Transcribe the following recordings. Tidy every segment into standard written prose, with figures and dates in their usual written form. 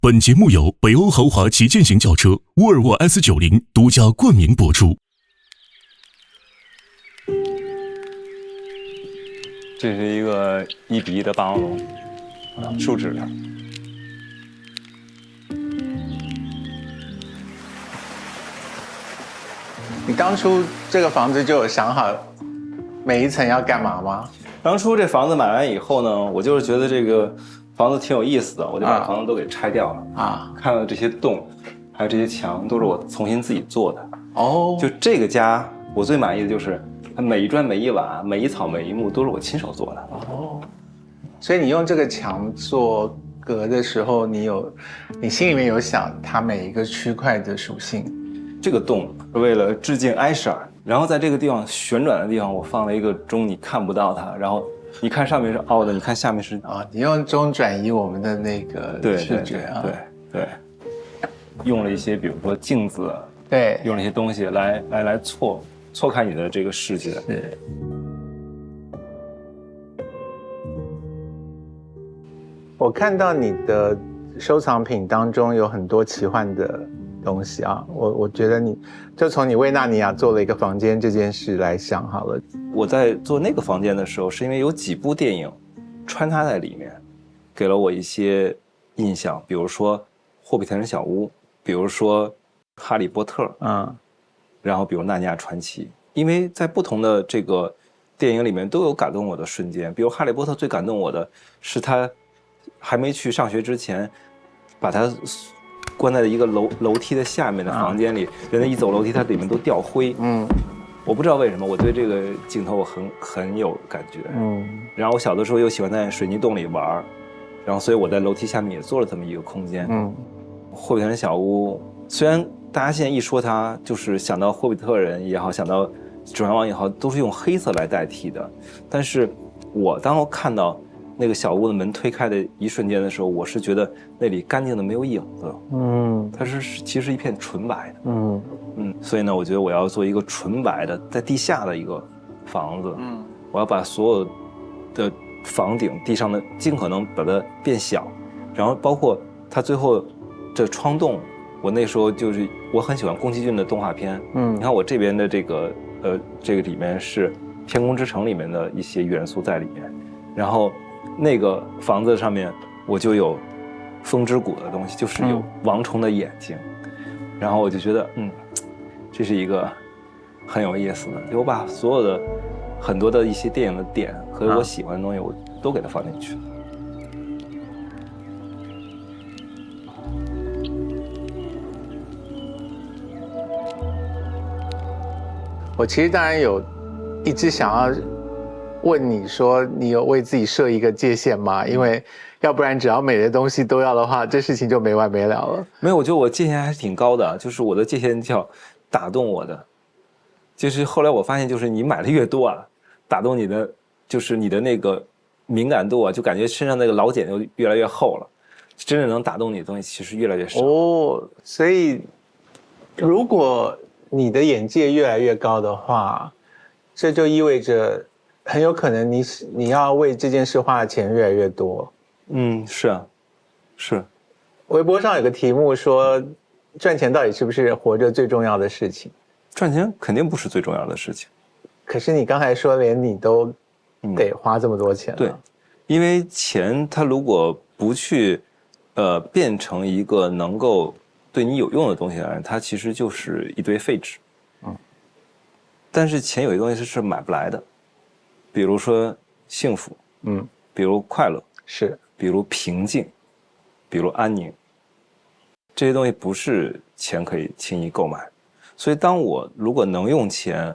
本节目由北欧豪华旗舰型轿车沃尔沃 S90 独家冠名播出。这是一个1:1的霸王龙，树脂的。你当初这个房子就有想好每一层要干嘛吗？当初这房子买完以后呢，我就是觉得这个房子挺有意思的，我就把房子都给拆掉了啊。看到这些洞，还有这些墙，都是我重新自己做的。哦，就这个家，我最满意的就是它每一砖每一瓦、每一草每一木都是我亲手做的。哦，所以你用这个墙做格的时候，你心里面有想它每一个区块的属性？这个洞是为了致敬埃舍尔，然后在这个地方旋转的地方，我放了一个钟，你看不到它，然后你看上面是凹的，你看下面是啊，你用钟转移我们的那个视觉啊，对，用了一些比如说镜子，对，用了一些东西来错开你的这个视觉。对。我看到你的收藏品当中有很多奇幻的东西啊，我觉得你就从你为纳尼亚做了一个房间这件事来想好了。我在做那个房间的时候，是因为有几部电影穿插在里面，给了我一些印象，比如说《霍比特人小屋》，比如说《哈利波特》，然后比如《纳尼亚传奇》，因为在不同的这个电影里面都有感动我的瞬间。比如《哈利波特》最感动我的是他还没去上学之前，把他关在一个楼梯的下面的房间里，人家一走楼梯，它里面都掉灰。我不知道为什么，我对这个镜头我很有感觉。然后我小的时候又喜欢在水泥洞里玩，然后所以我在楼梯下面也做了这么一个空间。霍比特人小屋，虽然大家现在一说它，就是想到霍比特人也好，想到指环王也好，都是用黑色来代替的，但是当我看到那个小屋的门推开的一瞬间的时候，我是觉得那里干净的没有影子，它其实是一片纯白的，所以呢，我觉得我要做一个纯白的在地下的一个房子，我要把所有的房顶地上的尽可能把它变小，然后包括它最后这窗洞，我那时候就是我很喜欢宫崎骏的动画片，你看我这边的这个里面是《天空之城》里面的一些元素在里面，然后那个房子上面我就有风之谷的东西，就是有王虫的眼睛，然后我就觉得这是一个很有意思的，我把所有的很多的一些电影的点和我喜欢的东西我都给它放进去。我其实当然有一直想要问你说，你有为自己设一个界限吗？因为要不然只要每个东西都要的话，这事情就没完没了了。没有，我觉得我界限还是挺高的，就是我的界限叫打动我的。就是后来我发现，就是你买的越多啊，打动你的就是你的那个敏感度啊，就感觉身上那个老茧就越来越厚了，真正能打动你的东西其实越来越少。所以如果你的眼界越来越高的话，这就意味着很有可能你要为这件事花的钱越来越多。是啊，是。微博上有个题目说，赚钱到底是不是活着最重要的事情？赚钱肯定不是最重要的事情。可是你刚才说连你都得花这么多钱了。对，因为钱它如果不去变成一个能够对你有用的东西来，它其实就是一堆废纸。但是钱有些东西是买不来的，比如说幸福，比如快乐，是，比如平静，比如安宁，这些东西不是钱可以轻易购买。所以当我如果能用钱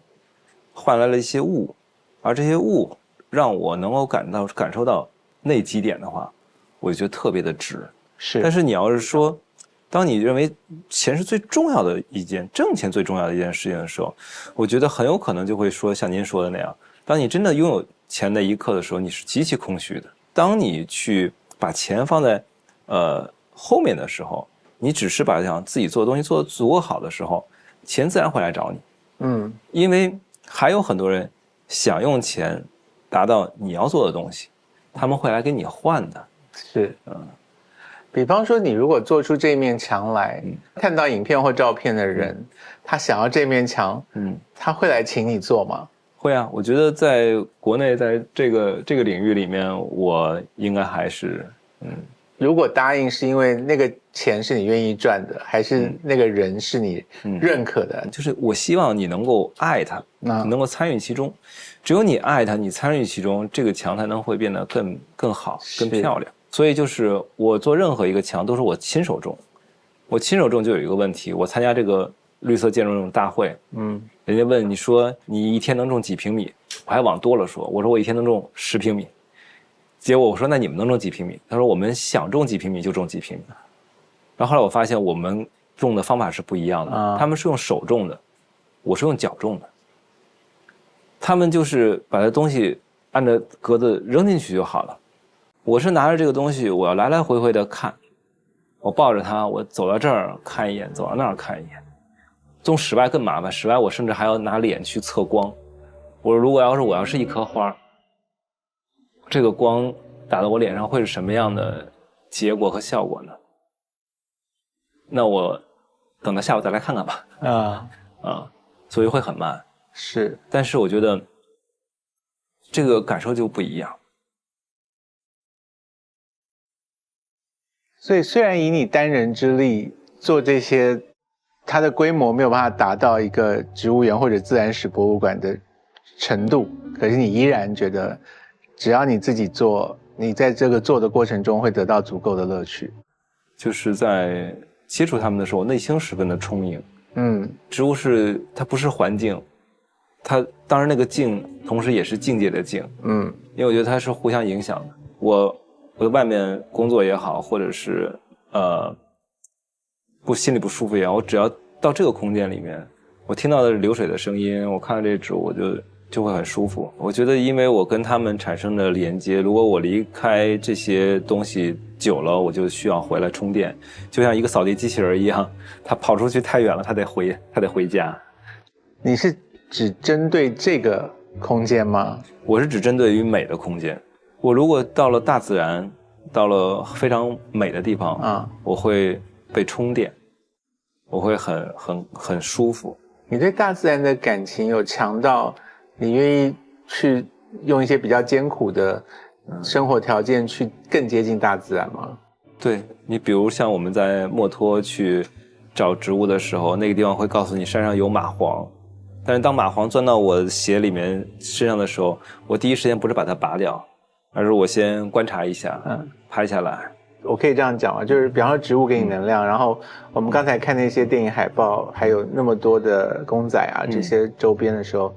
换来了一些物，而这些物让我能够感受到那几点的话，我就觉得特别的值。是。但是你要是说，当你认为钱是最重要的一件，挣钱最重要的一件事情的时候，我觉得很有可能就会说像您说的那样，当你真的拥有钱那一刻的时候，你是极其空虚的。当你去把钱放在后面的时候，你只是把想自己做的东西做得足够好的时候，钱自然会来找你。因为还有很多人想用钱达到你要做的东西，他们会来跟你换的。是，比方说，你如果做出这面墙来，看到影片或照片的人，他想要这面墙，他会来请你做吗？会啊，我觉得在国内，在这个领域里面，我应该还是如果答应是因为那个钱是你愿意赚的，还是那个人是你认可的？就是我希望你能够爱他，你能够参与其中。只有你爱他，你参与其中，这个墙才能会变得更好、更漂亮。所以就是我做任何一个墙都是我亲手种。我亲手种就有一个问题，我参加这个绿色建筑种大会，人家问你说你一天能种几平米，我还往多了说，我说我一天能种10平米。结果我说那你们能种几平米？他说我们想种几平米就种几平米。然后后来我发现我们种的方法是不一样的，他们是用手种的，我是用脚种的。他们就是把这东西按照格子扔进去就好了，我是拿着这个东西，我要来来回回的看，我抱着它，我走到这儿看一眼，走到那儿看一眼。种室外更麻烦，室外我甚至还要拿脸去测光。我如果我要是一棵花，这个光打到我脸上会是什么样的结果和效果呢？那我等到下午再来看看吧。所以会很慢。是，但是我觉得这个感受就不一样。所以虽然以你单人之力做这些，它的规模没有办法达到一个植物园或者自然史博物馆的程度，可是你依然觉得只要你自己做，你在这个做的过程中会得到足够的乐趣。就是在接触他们的时候，内心十分的充盈。植物它不是环境，它当然那个境同时也是境界的境。因为我觉得它是互相影响的。我在外面工作也好，或者是心里不舒服也好，我只要到这个空间里面，我听到的流水的声音，我看到这个植物，我就会很舒服。我觉得因为我跟他们产生的连接，如果我离开这些东西久了，我就需要回来充电，就像一个扫地机器人一样，它跑出去太远了，它得回家。你是只针对这个空间吗？我是只针对于美的空间。我如果到了大自然，到了非常美的地方我会被充电，我会很舒服。你对大自然的感情有强到你愿意去用一些比较艰苦的生活条件去更接近大自然吗？对，你比如像我们在墨脱去找植物的时候，那个地方会告诉你山上有蚂蟥，但是当蚂蟥钻到我鞋里面身上的时候，我第一时间不是把它拔掉，而是我先观察一下，拍下来。我可以这样讲吗？就是比方说植物给你能量，然后我们刚才看那些电影海报，还有那么多的公仔啊，这些周边的时候，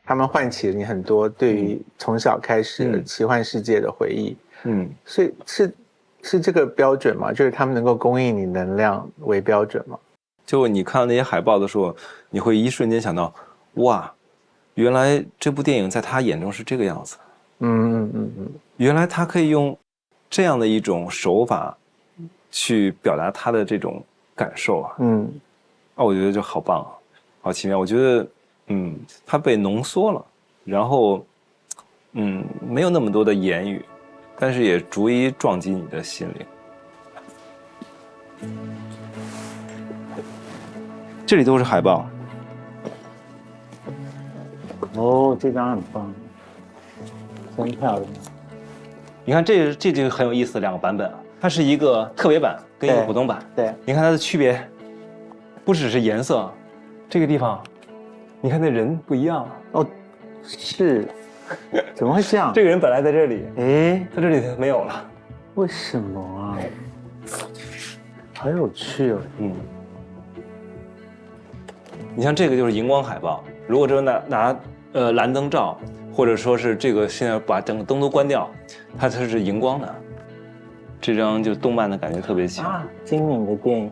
他们唤起了你很多对于从小开始的奇幻世界的回忆。所以是这个标准吗？就是他们能够供应你能量为标准吗？就你看到那些海报的时候，你会一瞬间想到，哇，原来这部电影在他眼中是这个样子。原来他可以用这样的一种手法去表达他的这种感受啊。我觉得就好棒，好奇妙。我觉得它被浓缩了，然后没有那么多的言语，但是也足以撞击你的心灵。这里都是海报。这张很棒，真漂亮。你看这就很有意思的两个版本啊，它是一个特别版跟一个普通版。对，你看它的区别，不只是颜色，这个地方，你看那人不一样了。是，怎么会这样？这个人本来在这里，在这里没有了，为什么啊？好有趣哦。你像这个就是荧光海报，如果这拿蓝灯照，或者说是这个现在把整个灯都关掉，它是荧光的。这张就动漫的感觉特别强。精明的电影。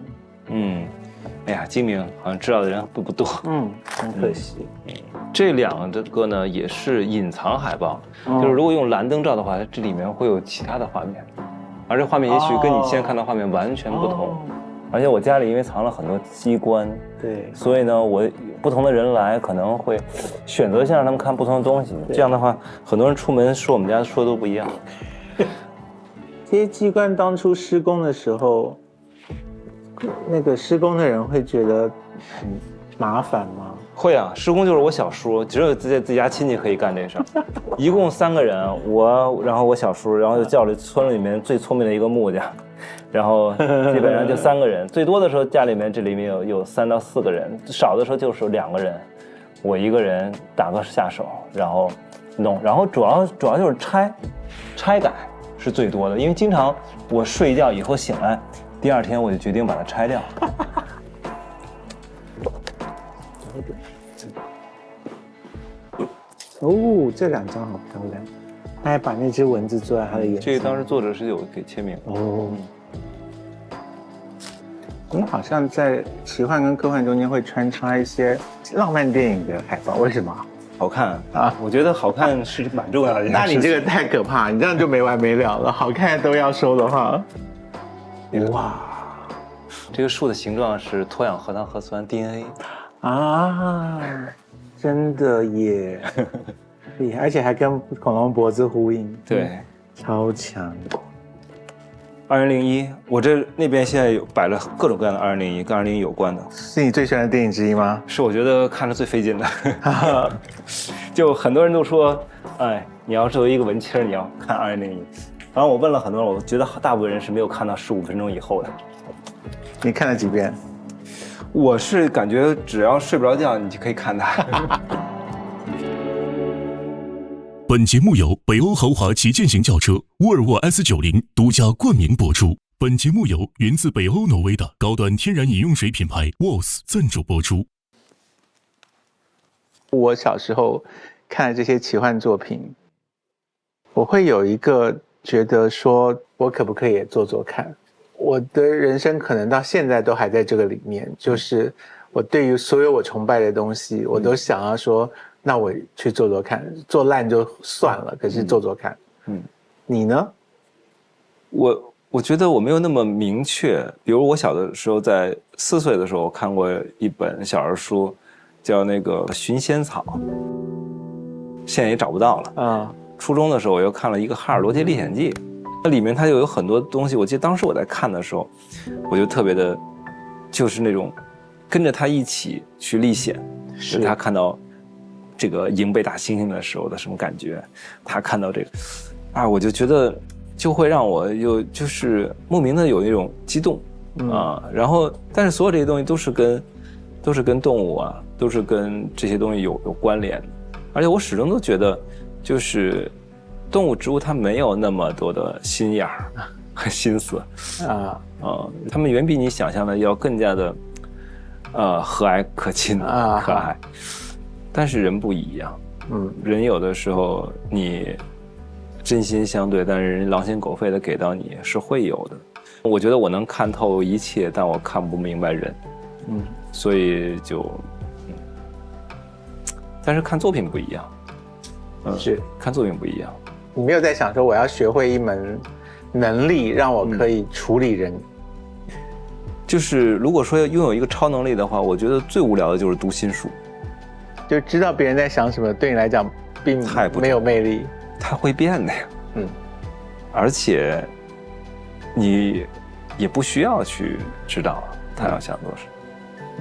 哎呀，精明好像知道的人不多。很可惜。这两个呢也是隐藏海报，就是如果用蓝灯照的话，这里面会有其他的画面，而这画面也许跟你现在看到画面完全不同。而且我家里因为藏了很多机关，对，所以呢，我不同的人来可能会选择性让他们看不同的东西。这样的话，很多人出门说我们家说的都不一样。这些机关当初施工的时候，那个施工的人会觉得很麻烦吗？会啊，施工就是我小叔，只有自己家亲戚可以干这事儿。一共3个人，然后我小叔，然后又叫了村里面最聪明的一个木匠，然后基本上就3个人。最多的时候家里面这里面有3到4个人，少的时候就是2个人，我一个人打个下手，然后弄，然后主要就是拆改是最多的，因为经常我睡一觉以后醒来，第2天我就决定把它拆掉。哦，这2张好漂亮，他还把那只蚊子做在他的眼睛。这个当时作者是有给签名。哦，你好像在奇幻跟科幻中间会穿插一些浪漫电影的海报，为什么？好看啊！我觉得好看是蛮重要的。那你这个太可怕，你这样就没完没了了。好看都要收的话，哇，这个树的形状是脱氧核糖核酸 DNA 啊，真的耶，厉害，而且还跟恐龙脖子呼应，对，超强。2001，我那边现在摆了各种各样的2001，跟2001有关的。是你最喜欢的电影之一吗？是我觉得看着最费劲的。就很多人都说，哎，你要作为一个文青，你要看2001。然后我问了很多人，我觉得大部分人是没有看到15分钟以后的。你看了几遍？我是感觉只要睡不着觉，你就可以看它。本节目由北欧豪华旗舰型轿车沃尔沃 S90独家冠名播出。本节目由源自北欧挪威的高端天然饮用水品牌 WOS 赞助播出。我小时候看了这些奇幻作品，我会有一个觉得说，我可不可以也做做看？我的人生可能到现在都还在这个里面，就是我对于所有我崇拜的东西，我都想要说，那我去做做看，做烂就算了，可是做做看。你呢？我觉得我没有那么明确，比如我小的时候，在4岁的时候，我看过一本小儿书，叫那个《寻仙草》，现在也找不到了。啊，初中的时候我又看了一个《哈尔罗杰历险记》，那里面它就有很多东西。我记得当时我在看的时候，我就特别的，就是那种跟着他一起去历险，是他看到这个迎北大猩猩的时候的什么感觉，他看到这个，啊，我就觉得。就会让我就是莫名的有一种激动啊，然后但是所有这些东西都是跟动物啊，都是跟这些东西有关联的，而且我始终都觉得，就是动物植物它没有那么多的心眼儿和心思它们远比你想象的要更加的和蔼可亲可爱，但是人不一样，人有的时候你。真心相对，但是人狼心狗肺的给到你是会有的。我觉得我能看透一切，但我看不明白人，所以就，但是看作品不一样，是看作品不一样。你没有在想说我要学会一门能力，让我可以处理人。就是如果说要拥有一个超能力的话，我觉得最无聊的就是读心术，就知道别人在想什么，对你来讲并没有魅力。它会变的呀，而且你也不需要去知道他要想做什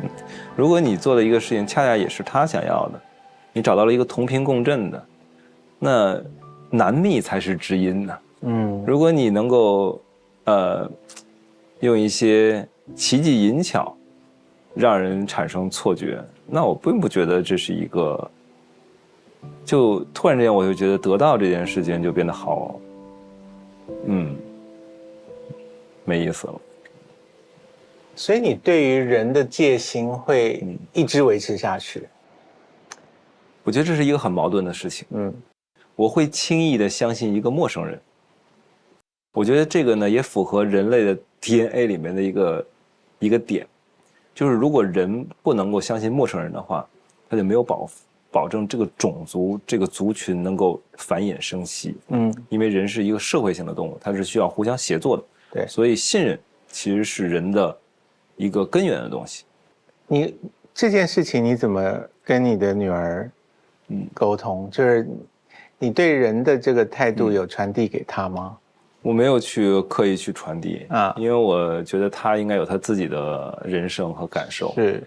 么。如果你做的一个事情恰恰也是他想要的，你找到了一个同频共振的，那难觅才是知音呢。如果你能够用一些奇技淫巧让人产生错觉，那我并不觉得这是一个。就突然之间，我就觉得得到这件事情就变得好，没意思了。所以你对于人的戒心会一直维持下去？我觉得这是一个很矛盾的事情。我会轻易的相信一个陌生人。我觉得这个呢也符合人类的 DNA 里面的一个点，就是如果人不能够相信陌生人的话，他就没有保证这个种族这个族群能够繁衍生息，因为人是一个社会性的动物，它是需要互相协作的，对，所以信任其实是人的一个根源的东西。你这件事情你怎么跟你的女儿沟通？就是你对人的这个态度有传递给她吗？我没有去刻意去传递啊因为我觉得他应该有他自己的人生和感受。是，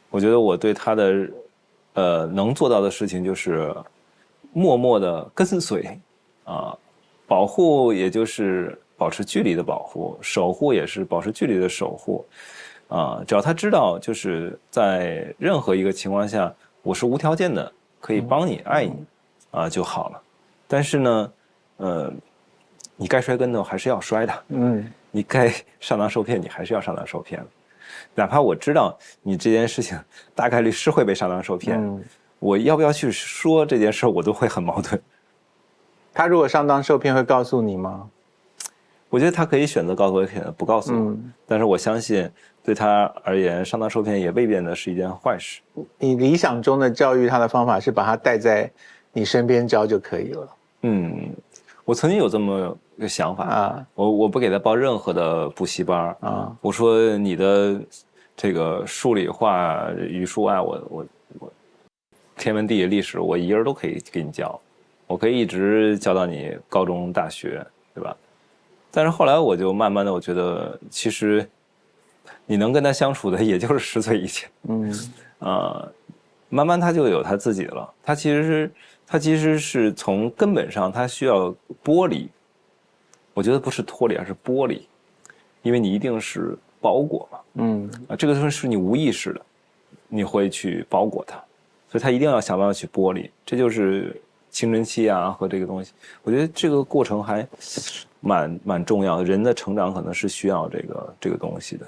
我觉得我对他的能做到的事情就是默默的跟随啊，保护也就是保持距离的保护，守护也是保持距离的守护啊。只要他知道，就是在任何一个情况下，我是无条件的可以帮你、爱你啊就好了。但是呢，你该摔跟头还是要摔的，你该上当受骗，你还是要上当受骗的。哪怕我知道你这件事情大概率是会被上当受骗，我要不要去说这件事，我都会很矛盾。他如果上当受骗会告诉你吗？我觉得他可以选择告诉我，选择不告诉我。但是我相信，对他而言，上当受骗也未必的是一件坏事。你理想中的教育他的方法是把他带在你身边教就可以了。我曾经有这么一个想法啊，我不给他报任何的补习班啊，我说你的这个数理化、语数外，我天文地理历史，我一个人都可以给你教，我可以一直教到你高中、大学，对吧？但是后来我就慢慢的，我觉得其实你能跟他相处的也就是10岁以前，慢慢他就有他自己了。他其实是从根本上他需要剥离，我觉得不是脱离，而是剥离，因为你一定是包裹嘛，这个东西是你无意识的，你会去包裹它，所以他一定要想办法去剥离，这就是青春期啊和这个东西，我觉得这个过程还蛮重要的，人的成长可能是需要这个东西的。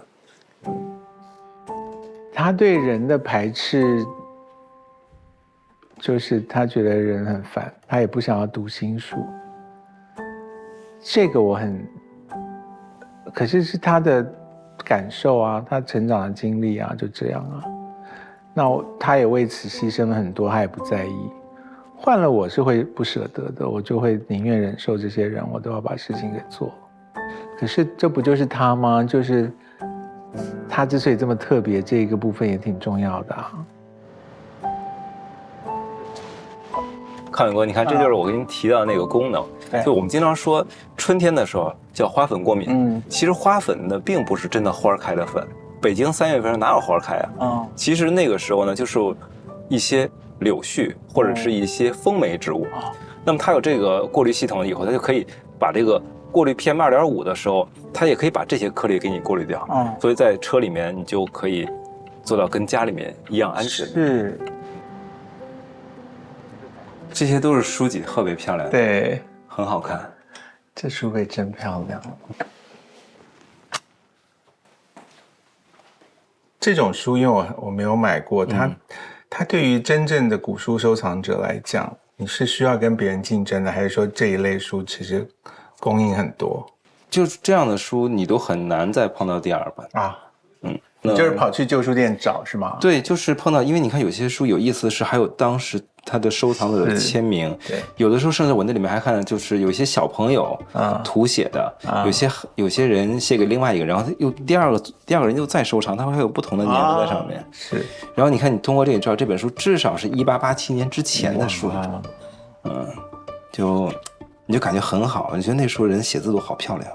他对人的排斥，就是他觉得人很烦，他也不想要读新书。这个我很，可是是他的感受啊，他成长的经历啊，就这样啊。那他也为此牺牲了很多，他也不在意。换了我是会不舍得的，我就会宁愿忍受这些人，我都要把事情给做。可是这不就是他吗？就是他之所以这么特别，这一个部分也挺重要的啊。康永哥，你看，这就是我给你提到的那个功能。就我们经常说，春天的时候叫花粉过敏。其实花粉呢，并不是真的花开的粉。北京3月份哪有花开啊？其实那个时候呢，就是一些柳絮或者是一些风霉植物。那么它有这个过滤系统以后，它就可以把这个过滤 PM2.5的时候，它也可以把这些颗粒给你过滤掉。所以在车里面你就可以做到跟家里面一样安全。是。这些都是书籍，特别漂亮，对，很好看。这书背真漂亮。这种书，因为我没有买过，它对于真正的古书收藏者来讲，你是需要跟别人竞争的，还是说这一类书其实供应很多？就是这样的书，你都很难再碰到第2版啊。你就是跑去旧书店找是吗？对，就是碰到，因为你看有些书有意思的是还有当时他的收藏者的签名，对，有的时候甚至我那里面还看到就是有一些小朋友涂写的，有些人写给另外一个，然后又第二个人又再收藏，他会有不同的年份在上面。是，然后你看你通过这个知道这本书至少是1887年之前的书，你就感觉很好，你觉得那时候人写字都好漂亮。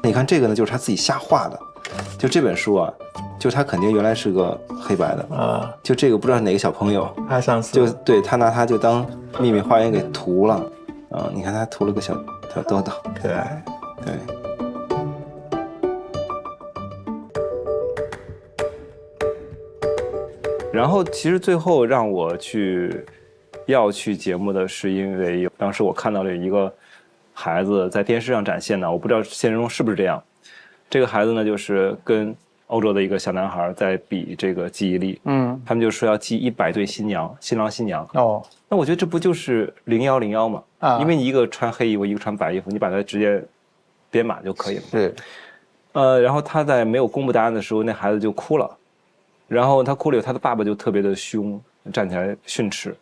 你看这个呢，就是他自己瞎画的。就这本书啊，就他肯定原来是个黑白的就这个不知道是哪个小朋友，他上次就对他拿它就当秘密花园给涂了你看他涂了个小豆豆，可爱。对。然后其实最后让我要去节目的是因为当时我看到了一个孩子在电视上展现的，我不知道现实中是不是这样。这个孩子呢，就是跟欧洲的一个小男孩在比这个记忆力，他们就说要记100对新郎新娘。那我觉得这不就是0101吗？因为你一个穿黑衣服，一个穿白衣服，你把它直接编码就可以了。对。然后他在没有公布答案的时候，那孩子就哭了，然后他哭了以后，他的爸爸就特别的凶，站起来训斥。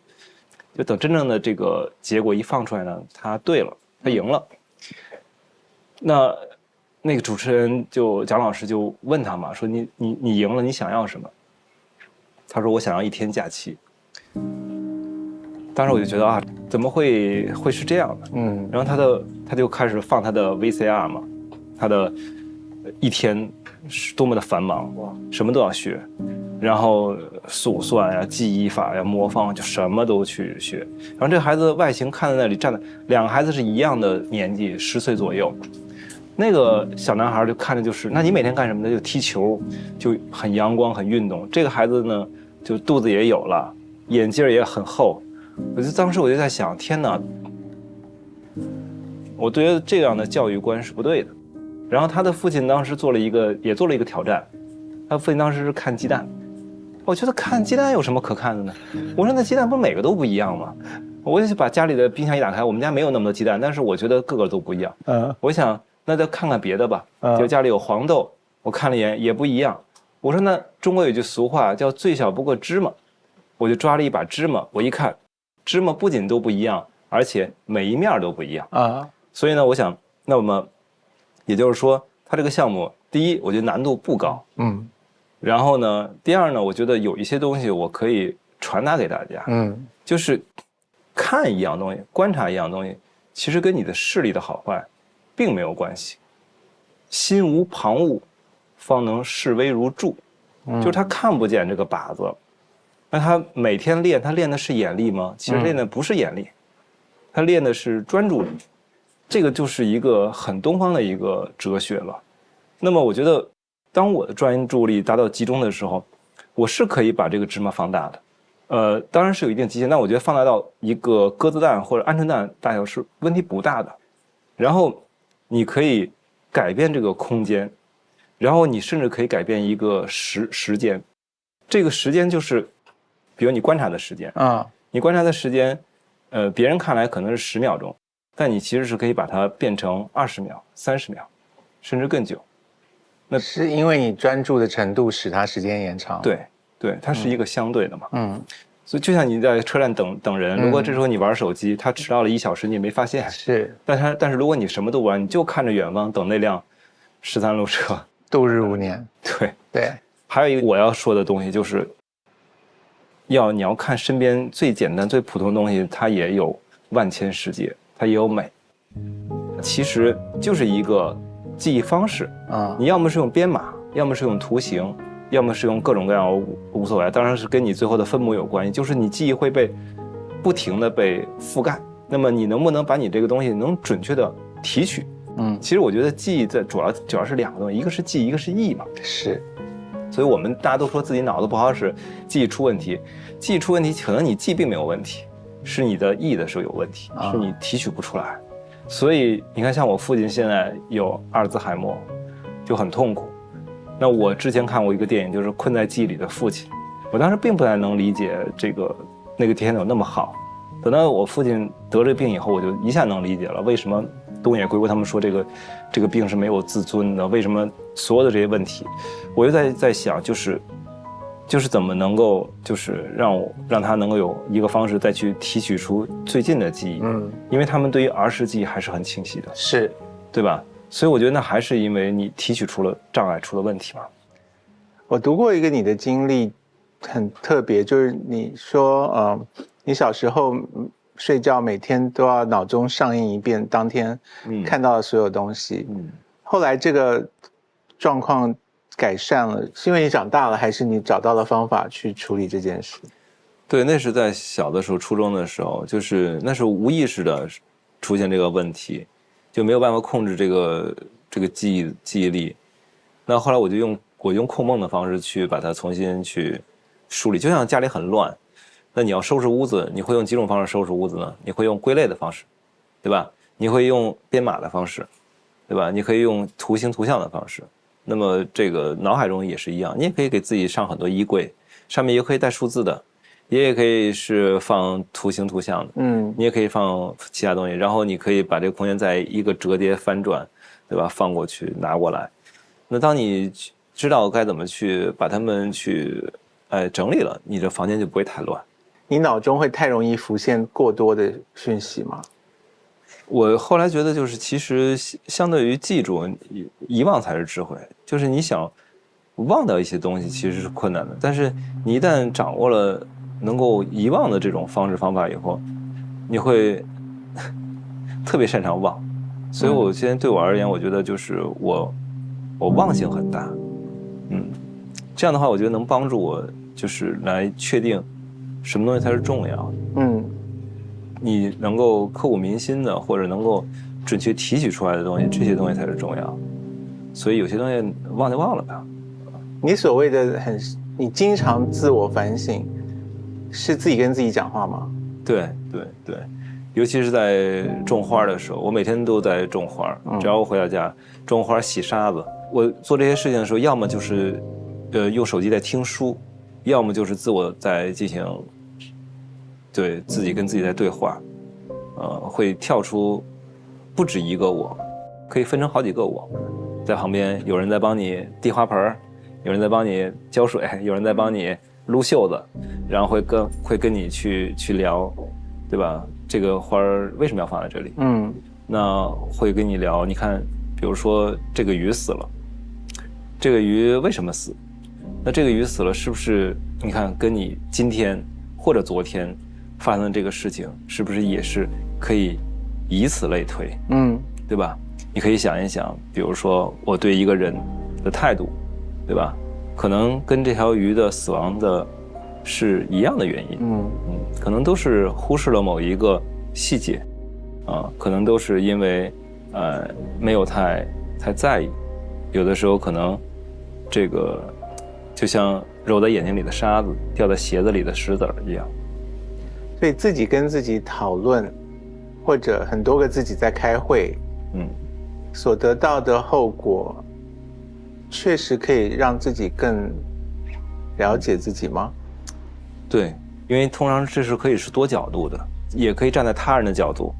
就等真正的这个结果一放出来呢，他对了，他赢了。那个主持人蒋老师就问他嘛，说你赢了，你想要什么？他说我想要1天假期。当时我就觉得啊，怎么会是这样的？然后他就开始放他的 VCR 嘛，他的一天是多么的繁忙，什么都要学，然后速算呀、记忆法呀、魔方，就什么都去学。然后这个孩子外形看在那里站的，两个孩子是一样的年纪，10岁左右。那个小男孩就看着就是，那你每天干什么呢？就踢球，就很阳光、很运动。这个孩子呢，就肚子也有了，眼镜也很厚。当时我就在想，天哪！我觉得这样的教育观是不对的。然后他的父亲当时也做了一个挑战，他父亲当时是看鸡蛋。我觉得看鸡蛋有什么可看的呢？我说那鸡蛋不是每个都不一样吗？我就把家里的冰箱一打开，我们家没有那么多鸡蛋，但是我觉得个个都不一样。我想那就看看别的吧。就家里有黄豆，我看了一眼也不一样。我说那中国有句俗话叫最小不过芝麻，我就抓了一把芝麻，我一看，芝麻不仅都不一样，而且每一面都不一样啊。所以呢，我想，那么也就是说，他这个项目，第一，我觉得难度不高，然后呢，第二呢，我觉得有一些东西我可以传达给大家，就是看一样东西，观察一样东西，其实跟你的视力的好坏并没有关系。心无旁骛，方能视微如注，就是他看不见这个靶子，那他每天练，他练的是眼力吗？其实练的不是眼力，他练的是专注力。这个就是一个很东方的一个哲学了。那么我觉得，当我的专注力达到集中的时候，我是可以把这个芝麻放大的。当然是有一定极限，但我觉得放大到一个鸽子蛋或者鹌鹑蛋大小是问题不大的。然后你可以改变这个空间，然后你甚至可以改变一个时间。这个时间就是，比如你观察的时间啊，你观察的时间，别人看来可能是10秒钟。但你其实是可以把它变成20秒、30秒，甚至更久。那是因为你专注的程度使它时间延长。对，它是一个相对的嘛。所以就像你在车站等人，如果这时候你玩手机，他迟到了1小时，你没发现。是。但是如果你什么都不玩，你就看着远方等那辆13路车，度日如年。对。还有一个我要说的东西就是，你要看身边最简单、最普通的东西，它也有万千世界。它也有美，其实就是一个记忆方式啊。你要么是用编码，要么是用图形，要么是用各种各样，无所谓。当然是跟你最后的分母有关系，就是你记忆会被不停的被覆盖。那么你能不能把你这个东西能准确的提取？其实我觉得记忆主要是2个东西，一个是记忆，一个是忆嘛。是。所以我们大家都说自己脑子不好使，记忆出问题。记忆出问题，可能你记并没有问题。是你的忆的时候有问题，是你提取不出来，所以你看，像我父亲现在有阿尔兹海默，就很痛苦。那我之前看过一个电影，就是《困在记忆里的父亲》，我当时并不太能理解那个天有那么好。等到我父亲得这个病以后，我就一下能理解了为什么东野圭吾他们说这个病是没有自尊的，为什么所有的这些问题，我就在想，就是怎么能够就是让他能够有一个方式再去提取出最近的记忆，因为他们对于儿时记忆还是很清晰的，是，对吧？所以我觉得那还是因为你提取出了障碍，出了问题嘛。我读过一个你的经历很特别，就是你说你小时候睡觉每天都要脑中上映一遍当天看到的所有东西，后来这个状况改善了，是因为你长大了，还是你找到了方法去处理这件事？对，那是在小的时候，初中的时候，就是那是无意识的出现这个问题，就没有办法控制这个记忆力。那后来我用控梦的方式去把它重新去梳理，就像家里很乱，那你要收拾屋子，你会用几种方式收拾屋子呢？你会用归类的方式，对吧？你会用编码的方式，对吧？你可以用图形图像的方式。那么这个脑海中也是一样，你也可以给自己上很多衣柜，上面也可以带数字的，也可以是放图形图像的，你也可以放其他东西，然后你可以把这个空间在一个折叠翻转，对吧？放过去拿过来。那当你知道该怎么去把它们去整理了，你的房间就不会太乱。你脑中会太容易浮现过多的讯息吗？我后来觉得，就是其实相对于记住，遗忘才是智慧。就是你想忘掉一些东西，其实是困难的，但是你一旦掌握了能够遗忘的这种方式方法以后，你会特别擅长忘。所以我现在对我而言，我觉得就是我忘性很大，这样的话，我觉得能帮助我就是来确定什么东西才是重要的。你能够刻骨铭心的，或者能够准确提取出来的东西，这些东西才是重要的。所以有些东西忘就忘了吧。你所谓的你经常自我反省，是自己跟自己讲话吗？对，尤其是在种花的时候，我每天都在种花，只要我回到家种花洗沙子，我做这些事情的时候，要么就是用手机在听书，要么就是自我在进行对自己跟自己在对话，会跳出不止一个我，可以分成好几个我，在旁边有人在帮你递花盆，有人在帮你浇水，有人在帮你撸袖子，然后会跟你去聊，对吧？这个花为什么要放在这里？那会跟你聊，你看，比如说这个鱼死了，这个鱼为什么死？那这个鱼死了，是不是你看跟你今天或者昨天发生的这个事情，是不是也是可以以此类推？对吧？你可以想一想，比如说我对一个人的态度，对吧？可能跟这条鱼的死亡的是一样的原因，可能都是忽视了某一个细节，可能都是因为没有太在意，有的时候可能这个就像揉在眼睛里的沙子，掉在鞋子里的石子儿一样。所以自己跟自己讨论，或者很多个自己在开会，所得到的后果，确实可以让自己更了解自己吗？对，因为通常这是可以是多角度的，也可以站在他人的角度，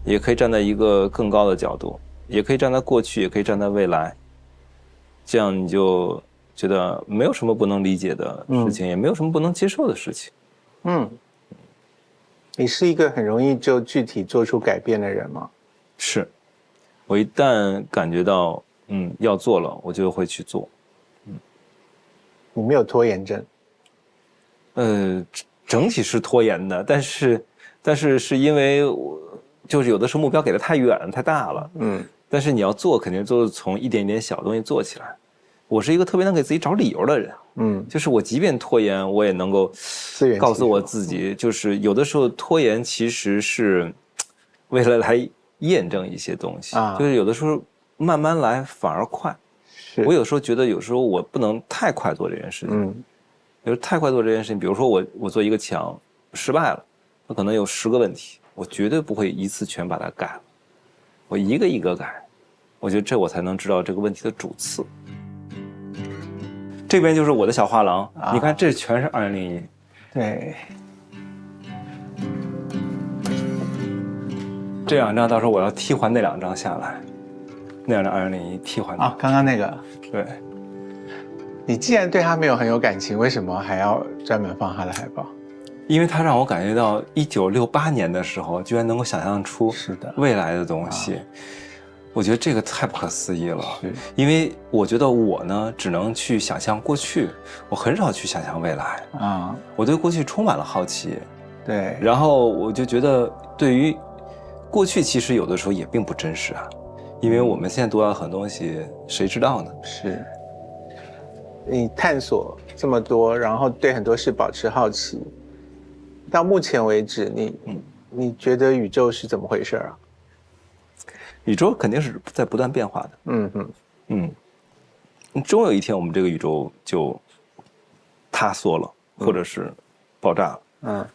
也可以站在一个更高的角度，也可以站在过去，也可以站在未来。这样你就觉得没有什么不能理解的事情，也没有什么不能接受的事情。你是一个很容易就具体做出改变的人吗？是，我一旦感觉到要做了，我就会去做。你没有拖延症？整体是拖延的，但是是因为我就是有的时候目标给的太远太大了，但是你要做，肯定都是从一点点小东西做起来。我是一个特别能给自己找理由的人，就是我即便拖延，我也能够告诉我自己，就是有的时候拖延其实是为了来验证一些东西，就是有的时候慢慢来反而快。我有时候觉得，有时候我不能太快做这件事情，就是太快做这件事情，比如说我做一个墙失败了，那可能有10个问题，我绝对不会一次全把它改了，我一个一个改，我觉得这我才能知道这个问题的主次。这边就是我的小画廊，你看这全是2001。对，这2张到时候我要替换那2张下来，那2张2001替换的。刚刚那个。对。你既然对他没有很有感情，为什么还要专门放他的海报？因为他让我感觉到1968年的时候，居然能够想象出未来的东西。我觉得这个太不可思议了，因为我觉得我呢只能去想象过去，我很少去想象未来我对过去充满了好奇，对，然后我就觉得对于过去其实有的时候也并不真实因为我们现在读到很多东西，谁知道呢？是，你探索这么多，然后对很多事保持好奇，到目前为止，你觉得宇宙是怎么回事宇宙肯定是在不断变化的。终有一天我们这个宇宙就塌缩了，或者是爆炸了。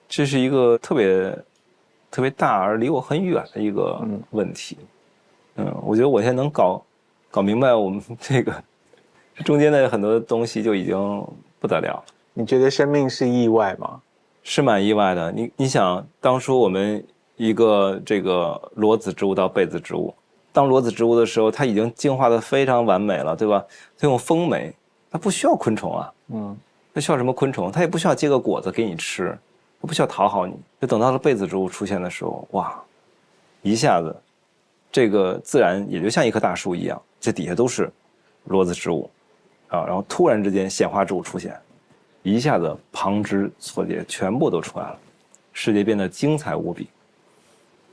这是一个特别大而离我很远的一个问题。我觉得我现在能搞明白我们这个中间的很多东西就已经不得了。你觉得生命是意外吗？是蛮意外的。你想，当初我们一个这个裸子植物到被子植物，当裸子植物的时候，它已经进化的非常完美了，对吧？它用风媒，它不需要昆虫它需要什么昆虫？它也不需要结个果子给你吃，它不需要讨好你。就等到了被子植物出现的时候，哇，一下子，这个自然也就像一棵大树一样，这底下都是裸子植物然后突然之间显化植物出现，一下子旁枝错节，全部都出来了，世界变得精彩无比。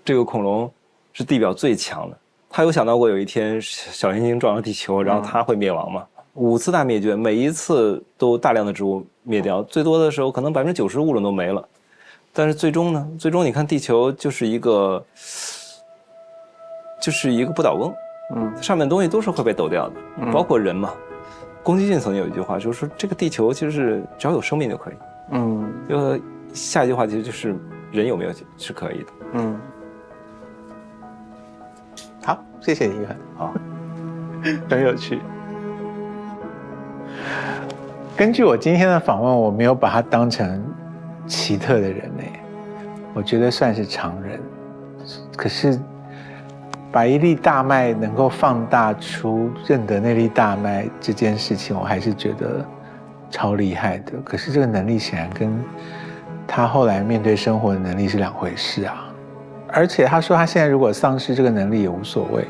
这个恐龙是地表最强的，他有想到过有一天小行星撞上地球，然后它会灭亡吗？5次大灭绝，每一次都大量的植物灭掉，最多的时候可能90%物种都没了。但是最终呢？最终你看地球就是一个不倒翁，上面的东西都是会被抖掉的，包括人嘛。宫崎骏曾经有一句话，就是说这个地球其实是只要有生命就可以。下一句话其实就是人有没有是可以的。好，谢谢你，宇恒。好，很有趣。根据我今天的访问，我没有把他当成奇特的人类，我觉得算是常人。可是把一粒大麦能够放大出认得那粒大麦这件事情，我还是觉得超厉害的。可是这个能力显然跟他后来面对生活的能力是2回事啊。而且他说他现在如果丧失这个能力也无所谓。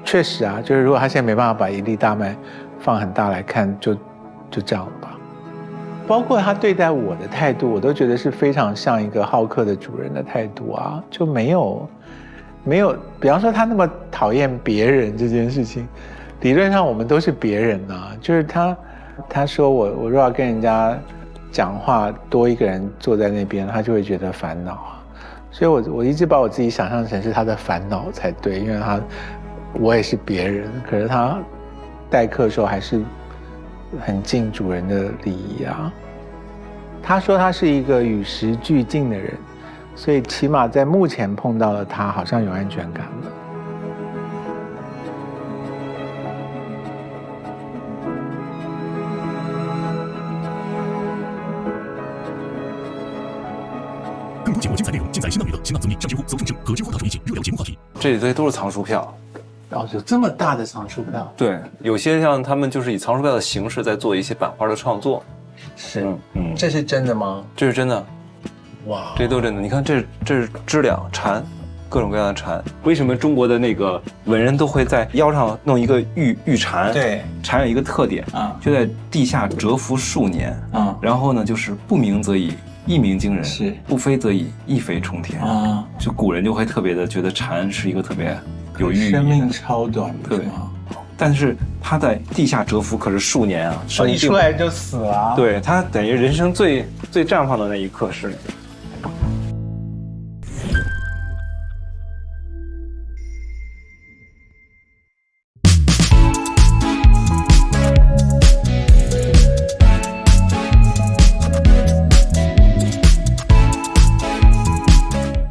确实啊，就是如果他现在没办法把一粒大麦放很大来看，就这样了吧。包括他对待我的态度，我都觉得是非常像一个好客的主人的态度啊，就没有，比方说他那么讨厌别人这件事情，理论上我们都是别人啊。就是他说我若要跟人家讲话，多一个人坐在那边，他就会觉得烦恼啊。所以我一直把我自己想象成是他的烦恼才对，因为我也是别人，可是他待客的时候还是很尽主人的礼仪啊。他说他是一个与时俱进的人，所以起码在目前碰到了他，好像有安全感了。更多节目精彩内容尽在新浪娱乐、新浪综艺、上知乎、搜众生和知乎大叔一起热聊节目话题。这些都是藏书票。有这么大的藏书票？对，有些像他们就是以藏书票的形式在做一些版画的创作。是，这是真的吗？这是真的。哇，这都是真的。你看这是知了、蝉，各种各样的蝉。为什么中国的那个文人都会在腰上弄一个玉蝉？对，蝉有一个特点啊，就在地下蛰伏数年啊。然后呢，就是不鸣则已，一鸣惊人；是不飞则已，一飞冲天啊。就古人就会特别的觉得蝉是一个特别有寓意的，生命超短，对。但是他在地下蛰伏可是数年啊，一出来就死了。对，他等于人生最绽放的那一刻是